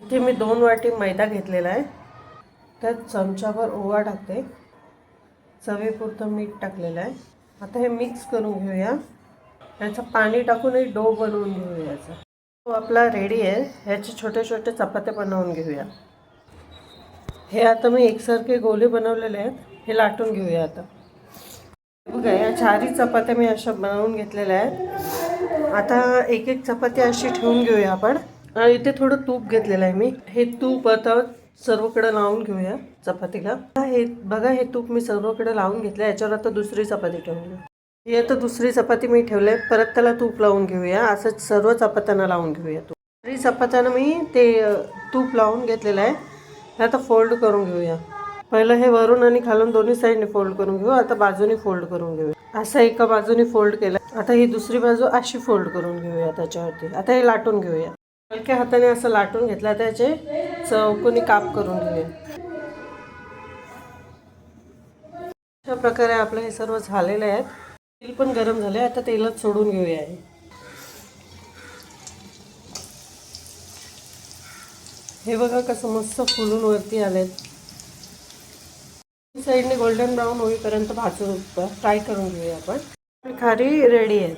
इथे मी 2 वाटी मैदा घेतलेला आहे. त्यात चमचाभर ओवा टाकते. चवीपुरतं मीठ टाकलेलं आहे. आता हे मिक्स करून घेऊया. याचं पाणी टाकून एक डो बनवून घेऊया. याचा डो आपला रेडी आहे. ह्याचे छोटे छोटे चपात्या बनवून घेऊया. हे आता मी एकसारखे गोले बनवलेले आहेत. हे लाटून घेऊया. आता बघा या 4 चपात्या मी अशा बनवून घेतलेल्या आहेत. आता एक एक चपाती अशी ठेवून घेऊया आपण. इथे थोडं तूप घेतलेलं आहे मी. हे तूप आता सर्वकडे लावून घेऊया चपातीला. हे बघा हे तूप मी सर्वकडे लावून घेतलं. याच्यावर आता दुसरी चपाती ठेवूया. ही आता दुसरी चपाती मी ठेवले. परत त्याला तूप लावून घेऊया. असं सर्व चपात्यांना लावून घेऊया तूप. 3 चपात्यांना मी ते तूप लावून घेतलेलं आहे. हे आता फोल्ड करून घेऊया. पहिलं हे वरून आणि खालून दोन्ही साईडने फोल्ड करून घेऊ. आता बाजूने फोल्ड करून घेऊया. असं एका बाजूने फोल्ड केलं. आता ही दुसरी बाजू अशी फोल्ड करून घेऊया त्याच्यावरती. आता हे लाटून घेऊया. हलक्या हाताने असं लाटून घेतलं. त्याचे चौकोनी काप करून घेऊया. अशा प्रकारे आपलं हे सर्व झालेलं आहे. तेल पण गरम झाले. आता तेलात सोडून घेऊया. हे बघा कसं मस्त फुलून वरती आलेत. साईडने गोल्डन ब्राऊन होईपर्यंत भाजून फ्राय करून घेऊया आपण. खारी रेडी आहेत.